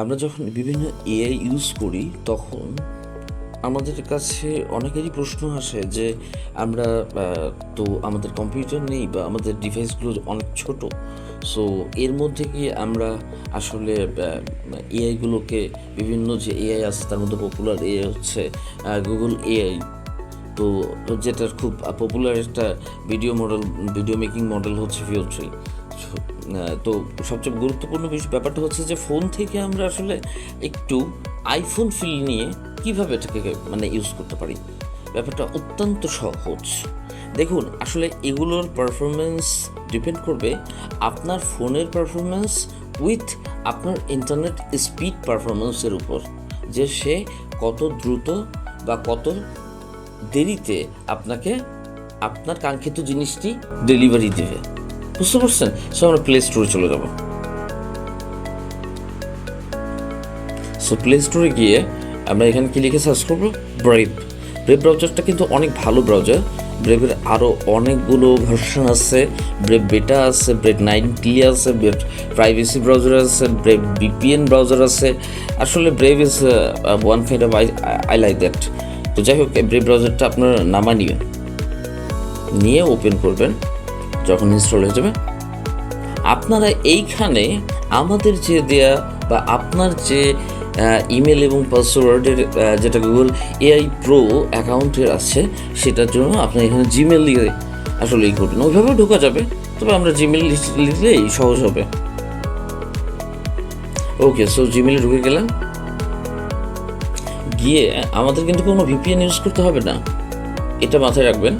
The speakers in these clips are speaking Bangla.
আমরা যখন বিভিন্ন এআই ইউজ করি তখন আমাদের কাছে অনেকেরই প্রশ্ন আসে যে আমরা তো আমাদের কম্পিউটার নেই বা আমাদের ডিভাইসগুলো অনেক ছোট। সো এর মধ্যে কি আমরা আসলে এআইগুলোকে বিভিন্ন যে এআই আছে তার মধ্যে পপুলার এআই হচ্ছে গুগল এআই। তো যেটার খুব পপুলার একটা ভিডিও মেকিং মডেল হচ্ছে ভিও 3। তো সবচেয়ে গুরুত্বপূর্ণ ব্যাপারটা হচ্ছে যে ফোন থেকে আমরা আসলে একটু আইফোন ফিল নিয়ে কীভাবে এটাকে ইউজ করতে পারি। ব্যাপারটা অত্যন্ত সহজ। দেখুন, আসলে এগুলোর পারফরমেন্স ডিপেন্ড করবে আপনার ফোনের পারফরমেন্স উইথ আপনার ইন্টারনেট স্পিড পারফরমেন্সের উপর, যে সে কত দ্রুত বা কত দেরিতে আপনাকে আপনার কাঙ্ক্ষিত জিনিসটি ডেলিভারি দেবে। বুঝতে পারছেন? সো আমরা প্লে স্টোরে চলে যাব। সো প্লে স্টোরে গিয়ে আমরা এখানে কি লিখে সার্চ করবো? ব্রেভ ব্রাউজারটা কিন্তু অনেক ভালো ব্রাউজার। ব্রেভের আরও অনেকগুলো ভার্সন আছে। ব্রেভ বেটা আছে, ব্রেভ 9T আছে, ব্রেভ প্রাইভেসি ব্রাউজার আছে, ব্রেভ VPN ব্রাউজার আছে। আসলে brave is one kind of I like that. তো যাই হোক, ব্রেভ ব্রাউজারটা আপনার নামা নিয়ে ওপেন করবেন। যখন ইনস্টল হয়ে যাবে, আপনারা এইখানে আমাদের যে দেয়া বা আপনার যে ইমেল এবং পাসওয়ার্ডের যেটা গুগল এআই প্রো অ্যাকাউন্টের আছে সেটার জন্য আপনি এখানে জিমেল দিয়ে আসলে করবেন। ওইভাবেও ঢোকা যাবে, তবে আমরা জিমেল লিখলেই সহজ হবে। ওকে, সো জিমেলে ঢুকে গেলাম। গিয়ে আমাদের কিন্তু কোনো VPN ইউজ করতে হবে না, এটা মাথায় রাখবেন।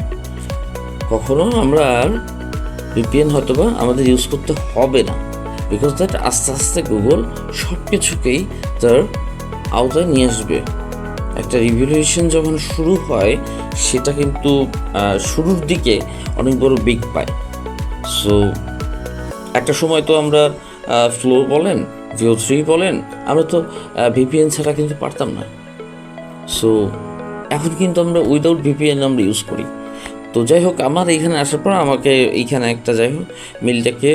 কখনো আমরা আর VPN হয়তোবা আমাদের ইউজ করতে হবে না, বিকজ দ্যাট আস্তে আস্তে গুগল সব কিছুকেই তার আওতায় নিয়ে আসবে। একটা রিভলিউশন যখন শুরু হয় সেটা কিন্তু শুরুর দিকে অনেক বড় বেগ পায়। সো একটা সময় তো আমরা ফ্লো বলেন, VO3 বলেন, আমরা তো VPN ছাড়া কিন্তু পারতাম না। সো এখন কিন্তু আমরা উইদাউট VPN আমরা ইউজ করি। তো যাই হোক, আমার এইখানে আসার পর আমাকে এইখানে একটা যাই হোক মেলটাকে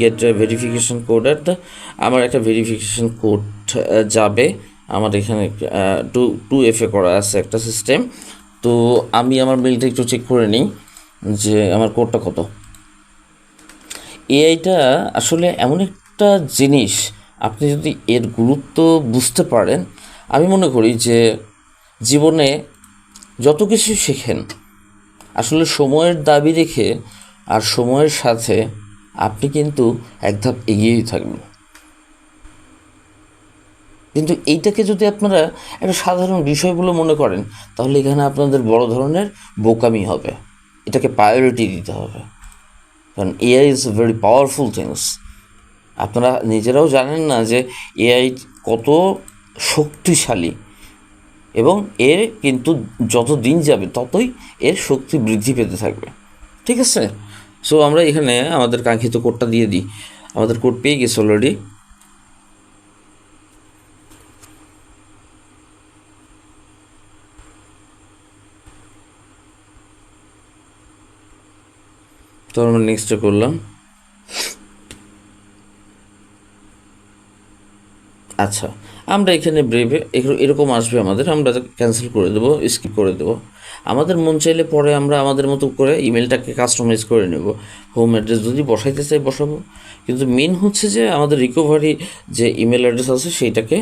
গেট ভেরিফিকেশন কোড, আমার একটা ভেরিফিকেশন কোড যাবে। আমার এখানে 2FA করা আছে একটা সিস্টেম। তো আমি আমার মেলটা একটু চেক করে নিই যে আমার কোডটা কত। এআইটা আসলে এমন একটা জিনিস, আপনি যদি এর গুরুত্ব বুঝতে পারেন, আমি মনে করি যে জীবনে যত কিছু শেখেন আসলে সময়ের দাবি রেখে আর সময়ের সাথে আপনি কিন্তু এক ধাপ এগিয়েই থাকবেন। কিন্তু এইটাকে যদি আপনারা একটা সাধারণ বিষয়গুলো মনে করেন, তাহলে এখানে আপনাদের বড় ধরনের বোকামি হবে। এটাকে প্রায়োরিটি দিতে হবে, কারণ AI is very powerful things. আপনারা নিজেরাও জানেন না যে এআই কত শক্তিশালী, এবং এর কিন্তু যত দিন যাবে ততই এর শক্তি বৃদ্ধি পেতে থাকবে। ঠিক আছে? সো আমরা এখানে আমাদের কাঙ্ক্ষিত কোডটা দিয়ে দিই। আমাদের কোড পেয়ে গেছে অলরেডি। তো আমরা নেক্সটে করলাম। আচ্ছা, আমরা এখানে ব্রেভে এরকম আসবে আমাদের, আমরা ক্যান্সেল করে দেবো, স্কিপ করে দেবো। আমাদের মন চাইলে পরে আমরা আমাদের মতো করে ইমেলটাকে কাস্টমাইজ করে নেব। হোম অ্যাড্রেস যদি বসাইতে চাই বসাবো, কিন্তু মেন হচ্ছে যে আমাদের রিকভারি যে ইমেল অ্যাড্রেস আছে সেইটাকে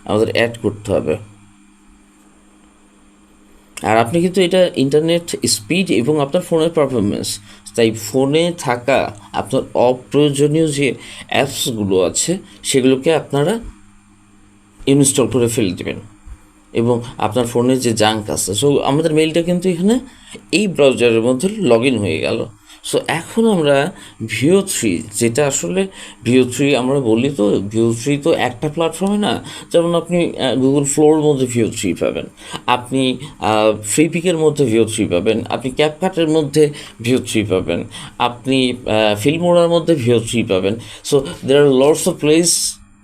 আমাদের অ্যাড করতে হবে। আর আপনি কিন্তু এটা ইন্টারনেট স্পিড এবং আপনার ফোনের পারফরমেন্স, তাই ফোনে থাকা আপনার অপ্রয়োজনীয় যে অ্যাপসগুলো আছে সেগুলোকে আপনারা ইনস্টল করে ফেলে দেবেন, এবং আপনার ফোনের যে জাঙ্ক আছে। সো আমাদের মেইলটা কিন্তু এখানে এই ব্রাউজারের মধ্যে লগ ইন হয়ে গেল। সো এখন আমরা VO3, যেটা আসলে VO3 আমরা বলি, তো VO3 তো একটা প্ল্যাটফর্মে না। যেমন আপনি গুগল ফ্লোর মধ্যে VO3 পাবেন, আপনি ফ্রিপিকের মধ্যে VO3 পাবেন, আপনি ক্যাপকাটের মধ্যে VO3 পাবেন, আপনি ফিল্মোরার মধ্যে VO3 পাবেন। So there are lots of place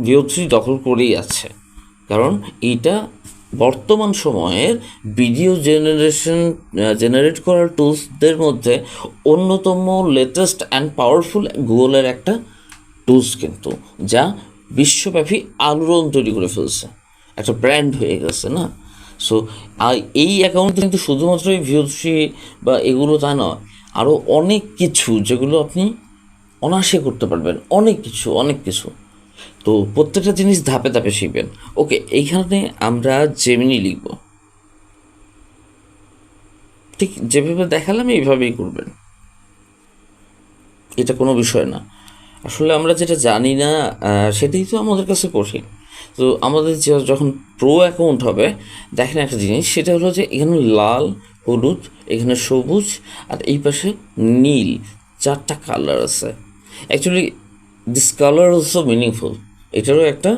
VO3 দখল করেই আছে, কারণ এইটা বর্তমান সময়ের ভিডিও জেনারেট করার টুলসদের মধ্যে অন্যতম লেটেস্ট অ্যান্ড পাওয়ারফুল গুগলের একটা টুলস, কিন্তু যা বিশ্বব্যাপী আলোড়ন তৈরি করে ফেলছে, একটা ব্র্যান্ড হয়ে গেছে না। সো এই অ্যাকাউন্ট কিন্তু শুধুমাত্র ভিউসি বা এগুলো তা নয়, আরও অনেক কিছু যেগুলো আপনি অনায়াসে করতে পারবেন, অনেক কিছু অনেক কিছু। তো প্রত্যেকটা জিনিস ধাপে ধাপে শিখবেন। ওকে, এইখানে আমরা জেমিনি লিখব, ঠিক যেভাবে দেখালাম এইভাবেই করবেন, এটা কোনো বিষয় না। আসলে আমরা যেটা জানি না সেটাই তো আমাদের কাছে কঠিন। তো আমাদের যখন প্রো অ্যাকাউন্ট হবে, দেখেন একটা জিনিস, সেটা হলো যে এখানে লাল, হলুদ, এখানে সবুজ, আর এই পাশে নীল, 4টা কালার আছে। Actually this colour also meaningful, এটারও একটা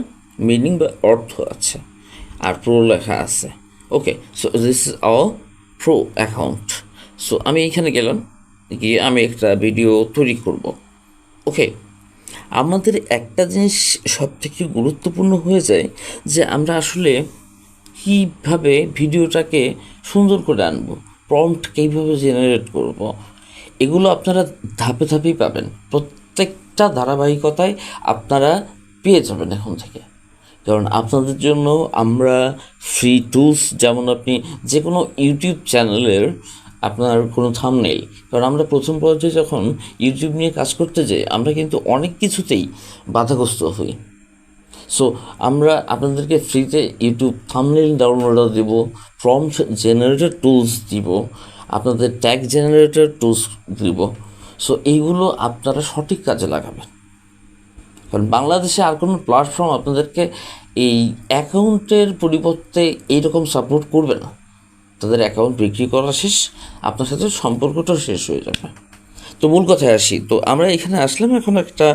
মিনিং বা অর্থ আছে, আর প্রো লেখা আছে। Okay, so this is our pro account. সো আমি এইখানে গেলাম, গিয়ে আমি একটা ভিডিও তৈরি করব। ওকে, আমাদের একটা জিনিস সব থেকে গুরুত্বপূর্ণ হয়ে যায় যে আমরা আসলে কীভাবে ভিডিওটাকে সুন্দর করে আনবো, প্রম্পট কীভাবে জেনারেট করব, এগুলো আপনারা ধাপে ধাপেই পাবেন। প্রত্যেকটা ধারাবাহিকতায় আপনারা পেয়ে যাবেন এখন থেকে। কারণ আপনাদের জন্য আমরা ফ্রি টুলস, যেমন আপনি যে কোনো ইউটিউব চ্যানেলের আপনার কোনো থাম্বনেইল, কারণ আমরা প্রথম পর্যায়ে যখন ইউটিউব নিয়ে কাজ করতে যাই আমরা কিন্তু অনেক কিছুতেই বাধাগ্রস্ত হই। সো আমরা আপনাদেরকে ফ্রিতে ইউটিউব থাম্বনেইল ডাউনলোড দেব, প্রম্পট জেনারেটর টুলস দিব, আপনাদের ট্যাগ জেনারেটর টুলস দিব। সো এইগুলো আপনারা সঠিক কাজে লাগাবেন। কারণ বাংলাদেশে আর কোনো প্ল্যাটফর্ম আপনাদেরকে এই অ্যাকাউন্টের পরিবর্তে এইরকম সাপোর্ট করবে না। তাদের অ্যাকাউন্ট বিক্রি করা শেষ, আপনার সাথে সম্পর্কটাও শেষ হয়ে যাবে। তো মূল কথায় আসি, তো আমরা এখানে আসলাম, এখন একটা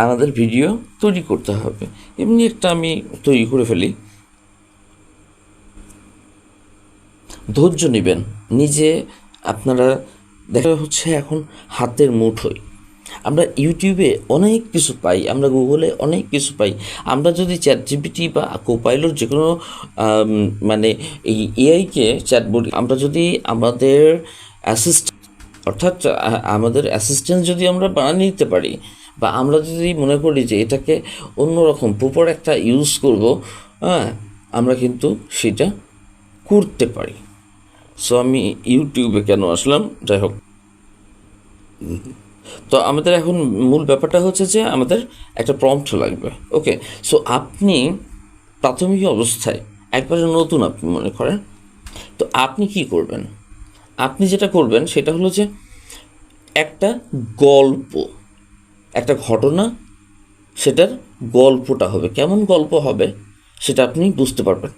আমাদের ভিডিও তৈরি করতে হবে। এমনি একটা আমি তৈরি করে ফেলি। ধৈর্য নেবেন নিজে, আপনারা দেখা হচ্ছে এখন হাতের মুঠোয়। আমরা ইউটিউবে অনেক কিছু পাই, আমরা গুগলে অনেক কিছু পাই। আমরা যদি চ্যাটজিপিটি বা কোপাইলট যে কোনো মানে এই এআইকে চ্যাটবট, আমরা যদি আমাদের অর্থাৎ আমাদের অ্যাসিস্ট্যান্ট যদি আমরা বানিয়ে নিতে পারি, বা আমরা যদি মনে করি যে এটাকে অন্যরকম প্রপার একটা ইউজ করব, হ্যাঁ, আমরা কিন্তু সেটা করতে পারি। সো আমি ইউটিউবে কেন আসলাম, যাই হোক। তো আমাদের এখন মূল ব্যাপারটা হচ্ছে যে আমাদের একটা প্রম্পট লাগবে। ওকে, সো আপনি প্রাথমিক অবস্থায় একবারে নতুন আপনি মনে করেন, তো আপনি কি করবেন? আপনি যেটা করবেন সেটা হলো যে একটা গল্প, একটা ঘটনা, সেটার গল্পটা হবে। কেমন গল্প হবে সেটা আপনি বুঝতে পারবেন।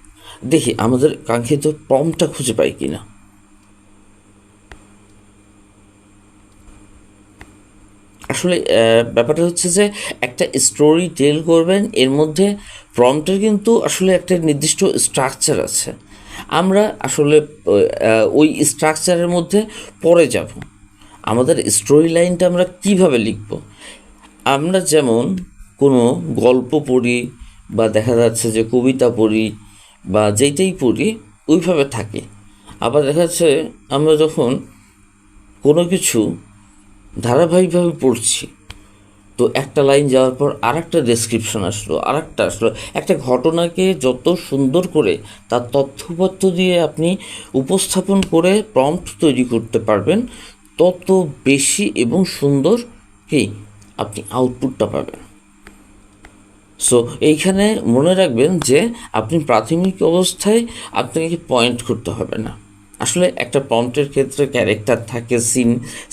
দেখি আমাদের কাঙ্ক্ষিত প্রম্পটটা খুঁজে পাই কি না। আসলে ব্যাপারটা হচ্ছে যে একটা স্টোরি টেল করবেন, এর মধ্যে প্রম্পটের কিন্তু আসলে একটা নির্দিষ্ট স্ট্রাকচার আছে। আমরা আসলে ওই স্ট্রাকচারের মধ্যে পরে যাব। আমাদের স্টোরি লাইনটা আমরা কীভাবে লিখব, আমরা যেমন কোনো গল্প পড়ি বা দেখা যাচ্ছে যে কবিতা পড়ি বা যেইটাই পড়ি ওইভাবে থাকে। আবার দেখা যাচ্ছে আমরা যখন কোনো কিছু ধারাবাহিকভাবে পড়ছি, তো একটা লাইন যাওয়ার পর আর একটা ডেসক্রিপশন আসলো, আর একটা আসলো। একটা ঘটনাকে যত সুন্দর করে তার তথ্যপত্র দিয়ে আপনি উপস্থাপন করে প্রম্পট তৈরি করতে পারবেন, তত বেশি এবং সুন্দর কি আপনি আউটপুটটা পাবেন। সো এইখানে মনে রাখবেন যে আপনি প্রাথমিক অবস্থায় আপনাকে পয়েন্ট করতে হবে না। আসলে একটা প্রম্পটের ক্ষেত্রে ক্যারেক্টার থাকে,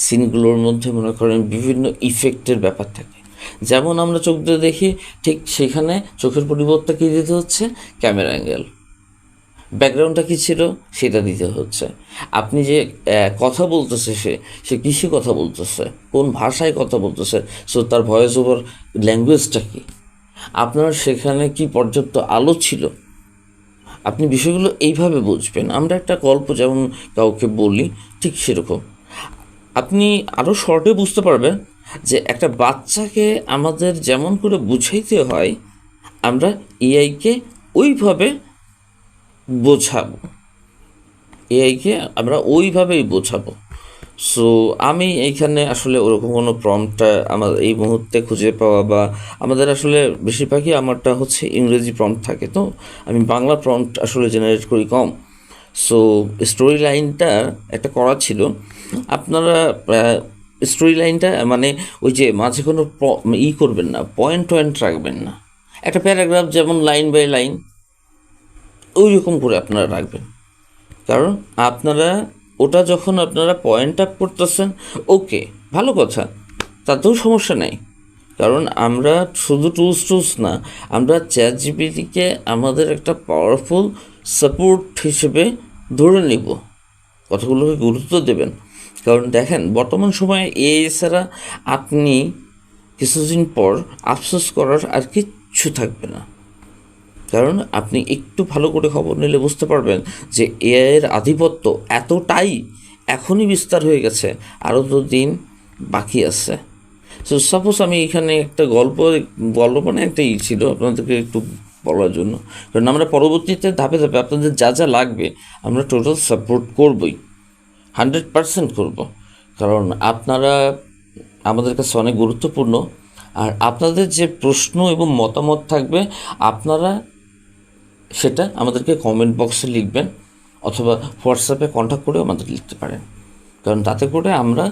সিনগুলোর মধ্যে মনে করেন বিভিন্ন ইফেক্টের ব্যাপার থাকে। যেমন আমরা চোখ দিয়ে দেখি, ঠিক সেখানে চোখের পরিবর্তে কী দিতে হচ্ছে, ক্যামেরা অ্যাঙ্গেল। ব্যাকগ্রাউন্ডটা কী ছিল সেটা দিতে হচ্ছে। আপনি যে কথা বলতেছে, সে কিসে কথা বলতেছে, কোন ভাষায় কথা বলতেছে, সো তার ভয়েস ওভার ল্যাঙ্গুয়েজটা কী, আপনার সেখানে কি পর্যাপ্ত আলো ছিল, আপনি বিষয়গুলো এইভাবে বুঝবেন। আমরা একটা গল্প যেমন কাউকে বলি, ঠিক সেরকম আপনি আরও শর্টে বুঝতে পারবেন যে একটা বাচ্চাকে আমাদের যেমন করে বুঝাইতে হয়, আমরা এআইকে ওইভাবে বোঝাবো, এআইকে আমরা ওইভাবেই বোঝাবো। সো আমি এইখানে আসলে ওরকম কোনো প্রম্পটটা আমার এই মুহূর্তে খুঁজে পাওয়া বা আমাদের আসলে বেশিরভাগই আমারটা হচ্ছে ইংরেজি প্রম্পট থাকে, তো আমি বাংলা প্রম্পট আসলে জেনারেট করি কম। সো স্টোরি লাইনটা একটা করা ছিল। আপনারা স্টোরি লাইনটা মানে ওই যে মাঝে কোনো করবেন না, পয়েন্ট টয়েন্ট রাখবেন না। একটা প্যারাগ্রাফ যেমন লাইন বাই লাইন ওই রকম করে আপনারা রাখবেন। কারণ আপনারা ওটা যখন আপনারা পয়েন্ট আপ করতেছেন, ওকে, ভালো কথা, তাতেও সমস্যা নেই। কারণ আমরা শুধু টুলস না, আমরা চ্যাট জিপিটিকে আমাদের একটা পাওয়ারফুল সাপোর্ট হিসেবে ধরে নিব, কথাগুলোকে গুরুত্ব দেবেন। কারণ দেখেন, বর্তমান সময়ে এআই ছাড়া আপনি কিছুদিন পর আফসোস করার আর কিচ্ছু থাকবে না। কারণ আপনি একটু ভালো করে খবর নিলে বুঝতে পারবেন যে এআইয়ের আধিপত্য এতটাই এখনই বিস্তার হয়ে গেছে, আরও তো দিন বাকি আছে। সো সাপোজ আমি এখানে একটা গল্প মানে একটা ছিল আপনাদেরকে একটু বলার জন্য। কারণ আমরা পরবর্তীতে ধাপে ধাপে আপনাদের যা যা লাগবে আমরা টোটাল সাপোর্ট করবই, 100% করব। কারণ আপনারা আমাদের কাছে অনেক গুরুত্বপূর্ণ। আর আপনাদের যে প্রশ্ন এবং মতামত থাকবে, আপনারা সেটা আমাদেরকে কমেন্ট বক্সে লিখবেন অথবা হোয়াটসঅ্যাপে কন্ট্যাক্ট করেও আমাদের লিখতে পারেন। কারণ তাতে করে আমরা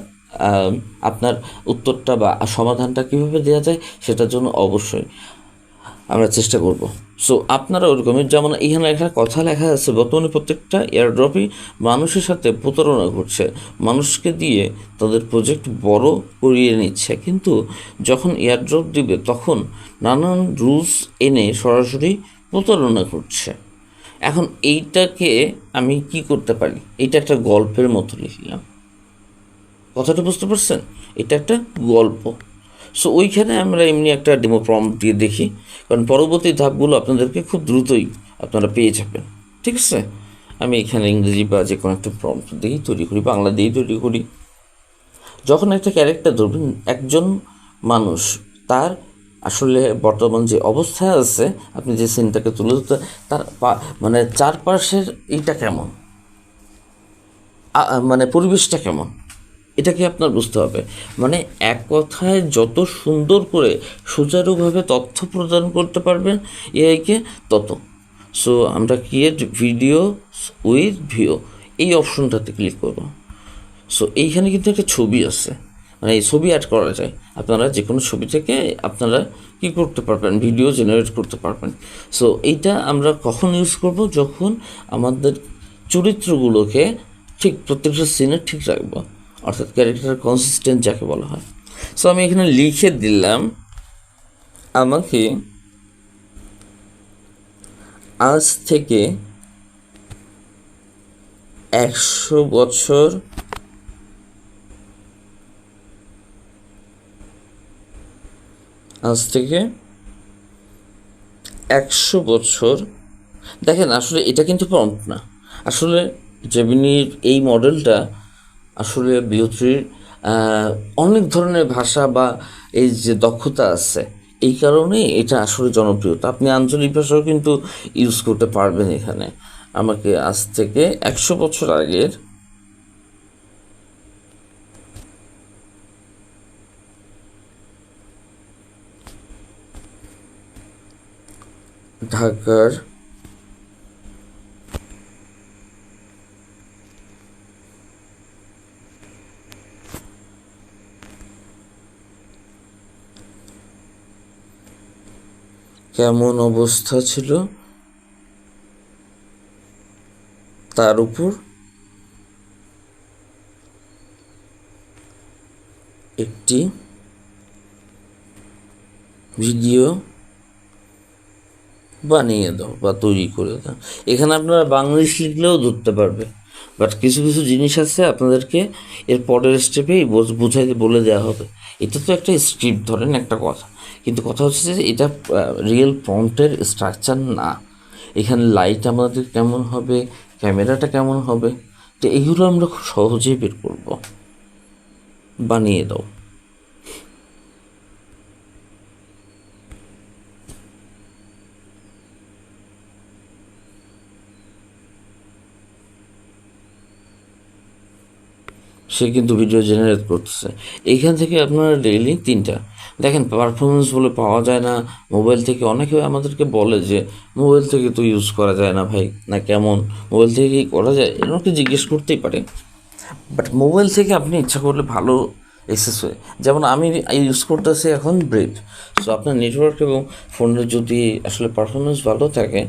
আপনার উত্তরটা বা সমাধানটা কীভাবে দেওয়া যায় সেটার জন্য অবশ্যই আমরা চেষ্টা করব। সো আপনারা ওরকমই, যেমন এখানে একটা কথা লেখা আছে, বর্তমানে প্রত্যেকটা এয়ারড্রপই মানুষের সাথে প্রতারণা ঘটছে, মানুষকে দিয়ে তাদের প্রজেক্ট বড় করিয়ে নিচ্ছে, কিন্তু যখন এয়ারড্রপ দিবে তখন নানান রুলস এনে সরাসরি প্রতারণা করছে। এখন এইটাকে আমি কি করতে পারি, এটা একটা গল্পের মতো লিখলাম, কথাটা বুঝতে পারছেন? এটা একটা গল্প। সো ওইখানে আমরা এমনি একটা ডেমো প্রম্পট দিয়ে দেখি, কারণ পরবর্তী ধাপগুলো আপনাদেরকে খুব দ্রুতই আপনারা পেয়ে যাবেন। ঠিক আছে, আমি এখানে ইংরেজি বা যে কোনো একটা প্রম্পট দিয়েই তৈরি করি, বাংলা দিয়েই তৈরি করি। যখন একটা ক্যারেক্টার ধরবেন, একজন মানুষ তার আসলে বর্তমান যে অবস্থায় আছে, আপনি যে সিনটাকে তুলে ধরতে, তার মানে চারপাশের এইটা কেমন, মানে পরিবেশটা কেমন, এটাকে আপনার বুঝতে হবে। মানে এক কথায় যত সুন্দর করে সুচারুভাবে তথ্য প্রদান করতে পারবেন এআইকে, তত। সো আমরা ক্রিয়েট ভিডিও উইথ ভিও এই অপশনটাতে ক্লিক করব। সো এইখানে কিন্তু একটা ছবি আছে, মানে এই ছবি অ্যাড করা যায়। আপনারা যে কোনো ছবি থেকে আপনারা কী করতে পারবেন, ভিডিও জেনারেট করতে পারবেন। সো এইটা আমরা কখন ইউজ করব, যখন আমাদের চরিত্রগুলোকে ঠিক প্রত্যেকটা সিনে ঠিক রাখবো, অর্থাৎ ক্যারেক্টার কনসিস্টেন্ট যাকে বলা হয়। সো আমি এখানে লিখে দিলাম, আমাকে আজ থেকে 100 বছর আজ থেকে 100 বছর, দেখেন আসলে এটা কিন্তু প্রম্পট না, আসলে জেমিনির এই মডেলটা আসলে বিওত্রির অনেক ধরনের ভাষা বা এই যে দক্ষতা আছে, এই কারণে এটা আসলে জনপ্রিয়তা। আপনি আঞ্চলিক ভাষাও কিন্তু ইউজ করতে পারবেন এখানে। আমাকে আজ থেকে 100 বছর আগের ঢাকার কেমন অবস্থা ছিল তার উপর একটি ভিডিও বানিয়ে দাও বা তৈরি করে দাও। এখানে আপনারা বাংলিশ লিখলেও ধরতে পারবে, বাট কিছু কিছু জিনিস আছে আপনাদেরকে এর পরের স্টেপেই বুঝাইতে বলে দেওয়া হবে। এটা তো একটা স্ক্রিপ্ট, ধরেন একটা কথা, কিন্তু কথা হচ্ছে যে এটা রিয়েল প্রম্পটের স্ট্রাকচার না। এখানে লাইট আমাদের কেমন হবে, ক্যামেরাটা কেমন হবে, তো এগুলো আমরা খুব সহজেই বের করব। বানিয়ে দাও। সে কিন্তু ভিডিও জেনারেট করতেছে। এইখান থেকে আপনারা ডেইলি 3টা দেখেন, পারফরমেন্স বলে পাওয়া যায় না মোবাইল থেকে। অনেকে আমাদেরকে বলে যে মোবাইল থেকে তো ইউজ করা যায় না ভাই, না কেমন মোবাইল থেকে কি করা যায়, এরকম জিজ্ঞেস করতেই পারে। বাট মোবাইল থেকে আপনি ইচ্ছা করলে ভালো এক্সেস হয়। যেমন আমি ইউজ করতেছি এখন ব্রেভ। সো আপনার নেটওয়ার্ক এবং ফোনের যদি আসলে পারফরমেন্স ভালো থাকে,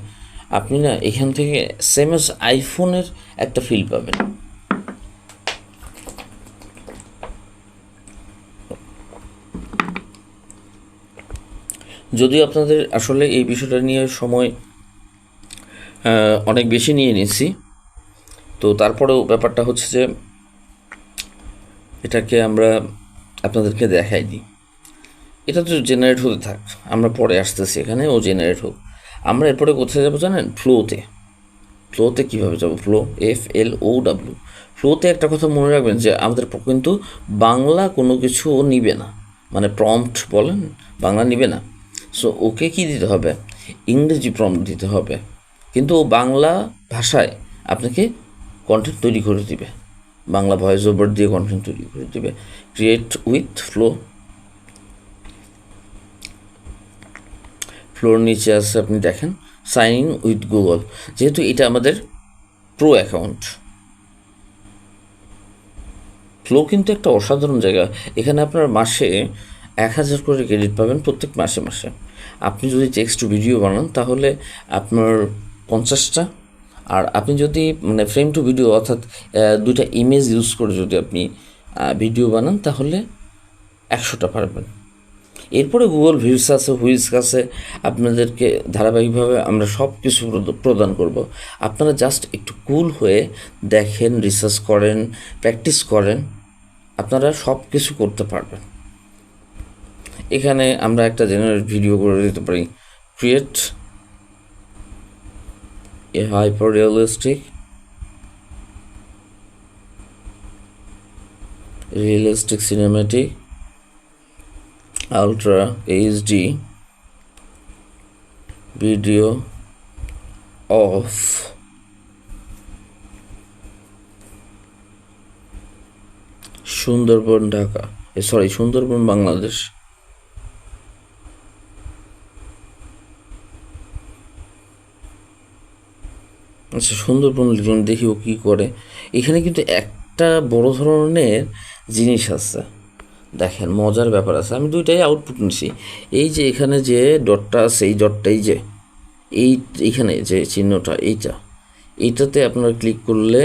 আপনি না এখান থেকে সেম এস আইফোনের একটা ফিল পাবেন। যদিও আপনাদের আসলে এই বিষয়টা নিয়ে সময় অনেক বেশি নিয়ে নিয়েছি, তো তারপরেও ব্যাপারটা হচ্ছে যে এটাকে আমরা আপনাদেরকে দেখাই দিই। এটা তো জেনারেট হতে থাক, আমরা পরে আসতেছি এখানে, ও জেনারেট হোক। আমরা এরপরে কোথায় যাবো জানেন? ফ্লোতে। ফ্লোতে কীভাবে যাবো? FLOW। ফ্লোতে একটা কথা মনে রাখবেন যে আমাদের কিন্তু বাংলা কোনো কিছু ও নিবে না, মানে প্রম্পট বলেন, বাংলা নিবে না। সো ওকে কী দিতে হবে? ইংরেজি প্রম্পট দিতে হবে, কিন্তু ও বাংলা ভাষায় আপনাকে কন্টেন্ট তৈরি করে দিবে, বাংলা ভয়েস ওভার দিয়ে কন্টেন্ট তৈরি করে দিবে। Create with flow. ফ্লোর নিচে আছে, আপনি দেখেন সাইন ইন উইথ গুগল। যেহেতু এটা আমাদের প্রো অ্যাকাউন্ট, ফ্লো কিন্তু একটা অসাধারণ জায়গা। এখানে আপনার মাসে 1000 করে ক্রেডিট পাবেন প্রত্যেক মাসে মাসে। আপনি যদি টেক্সট টু ভিডিও বানান তাহলে আপনার 50টা, আর আপনি যদি মানে ফ্রেম টু ভিডিও অর্থাৎ 2টা ইমেজ ইউজ করে যদি আপনি ভিডিও বানান তাহলে 100টা পারবেন। এরপরে গুগল ভিউস আছে, হুইস্ক আছে, আপনাদেরকে ধারাবাহিকভাবে আমরা সব কিছু প্রদান করব। আপনারা জাস্ট একটু কুল হয়ে দেখেন, রিসার্চ করেন, প্র্যাকটিস করেন, আপনারা সব কিছু করতে পারবেন। এখানে আমরা একটা জেনারেট ভিডিও করে দিতে পারি। Create a hyper realistic cinematic ultra HD video of Sundarban Dhaka, Sundarban Bangladesh. আচ্ছা, সুন্দরবন লিখুন, দেখি ও কী করে। এখানে কিন্তু একটা বড় ধরনের জিনিস আছে, দেখেন মজার ব্যাপার আছে। আমি 2টাই আউটপুট নিছি। এই যে এখানে যে ডটটা আছে, এই ডটটাই যে এইখানে যে চিহ্নটা, এইটাতে আপনারা ক্লিক করলে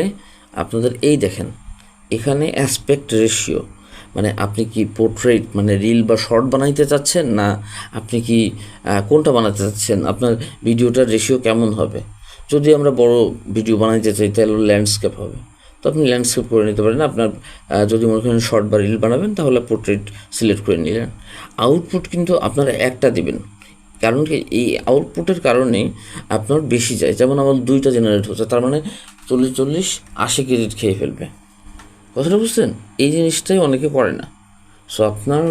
আপনাদের এই দেখেন এখানে অ্যাসপেক্ট রেশিও, মানে আপনি কি পোর্ট্রেট মানে রিল বা শর্ট বানাইতে চাচ্ছেন, না আপনি কি কোনটা বানাতে চাচ্ছেন, আপনার ভিডিওটার রেশিও কেমন হবে। যদি আমরা বড় ভিডিও বানাইতে চাই তাহলে ল্যান্ডস্কেপ হবে, তো আপনি ল্যান্ডস্কেপ করে নিতে পারেন। আপনার যদি মনে করেন শর্ট বা রিল বানাবেন তাহলে পোর্ট্রেট সিলেক্ট করে নিলেন। আউটপুট কিন্তু আপনারা একটা দিবেন, কারণ কি এই আউটপুটের কারণে আপনার বেশি যায়। যেমন আমার 2টা জেনারেট হচ্ছে, তার মানে 40-80 ক্রেডিট খেয়ে ফেলবে। কথাটা বুঝছেন? এই জিনিসটাই অনেকে করে না। সো আপনার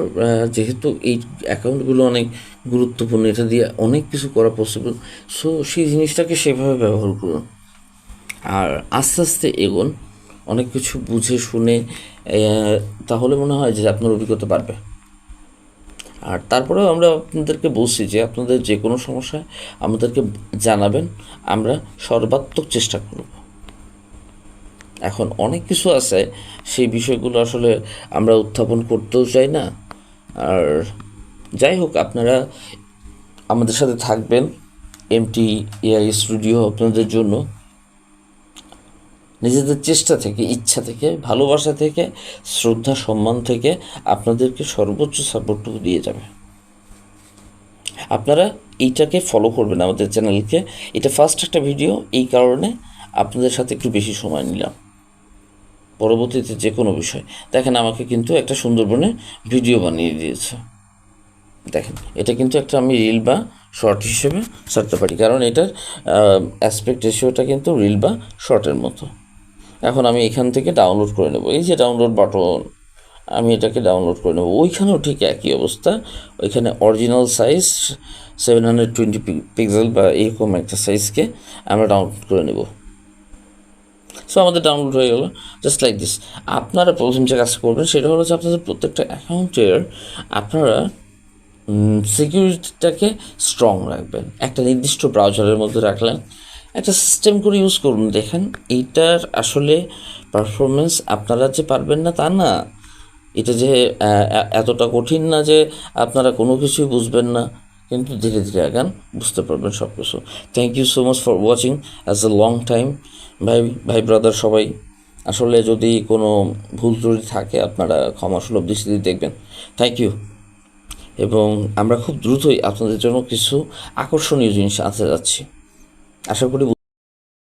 যেহেতু এই অ্যাকাউন্টগুলো অনেক গুরুত্বপূর্ণ, এটা দিয়ে অনেক কিছু করা পসিবল, সো সেই জিনিসটাকে সেভাবে ব্যবহার করুন। আর আস্তে আস্তে এগোন, অনেক কিছু বুঝে শুনে, তাহলে মনে হয় যে আপনার অভিজ্ঞতা বাড়বে। আর তারপরেও আমরা আপনাদেরকে বলছি যে আপনাদের যে কোনো সমস্যায় আমাদেরকে জানাবেন, আমরা সর্বাত্মক চেষ্টা করব। এখন অনেক কিছু আছে, সেই বিষয়গুলো আসলে আমরা উত্থাপন করতেও চাই না। আর যাই হোক, আপনারা আমাদের সাথে থাকবেন। MT AI স্টুডিও আপনাদের জন্য নিজেদের চেষ্টা থেকে, ইচ্ছা থেকে, ভালোবাসা থেকে, শ্রদ্ধা সম্মান থেকে আপনাদেরকে সর্বোচ্চ সাপোর্টটুকু দিয়ে যাবে। আপনারা এইটাকে ফলো করবেন, আমাদের চ্যানেলকে। এটা ফার্স্ট একটা ভিডিও, এই কারণে আপনাদের সাথে একটু বেশি সময় নিলাম। পরবর্তীতে যে কোনো বিষয় দেখেন, আমাকে কিন্তু একটা সুন্দরবনে ভিডিও বানিয়ে দিয়েছে। দেখেন, এটা কিন্তু একটা আমি রিল বা শর্ট হিসেবে ছাড়তে পারি, কারণ এটার অ্যাসপেক্ট রেশিওটা কিন্তু রিল বা শর্টের মতো। এখন আমি এখান থেকে ডাউনলোড করে নেব, এই যে ডাউনলোড বাটন, আমি এটাকে ডাউনলোড করে নেব। ওইখানেও ঠিক একই অবস্থা, ওইখানে অরিজিনাল সাইজ 720 পিক্সেল বা এরকম একটা সাইজকে আমরা ডাউনলোড করে নেব। সো আমাদের ডাউনলোড হয়ে গেলো জাস্ট লাইক দিস। আপনারা প্রথম যে কাজ করবেন সেটা হলো যে আপনাদের প্রত্যেকটা অ্যাকাউন্টের আপনারা সিকিউরিটিটাকে স্ট্রং রাখবেন। একটা নির্দিষ্ট ব্রাউজারের মধ্যে রাখলেন, একটা সিস্টেম করে ইউজ করুন। দেখেন এইটার আসলে পারফরমেন্স আপনারা যে পারবেন না তা না, এটা যে এতটা কঠিন না যে আপনারা কোনো কিছুই বুঝবেন না, কিন্তু ধীরে ধীরে আগান, বুঝতে পারবেন সব কিছু। Thank you so much for watching as a long time. ভাই ভাই ব্রাদার সবাই, আসলে যদি কোনো ভুল ত্রুটি থাকে আপনারা ক্ষমা সুলভ দৃষ্টিতে দেখবেন। Thank you. এবং আমরা খুব দ্রুতই আপনাদের জন্য কিছু আকর্ষণীয় জিনিস আনতে যাচ্ছি, আশা করি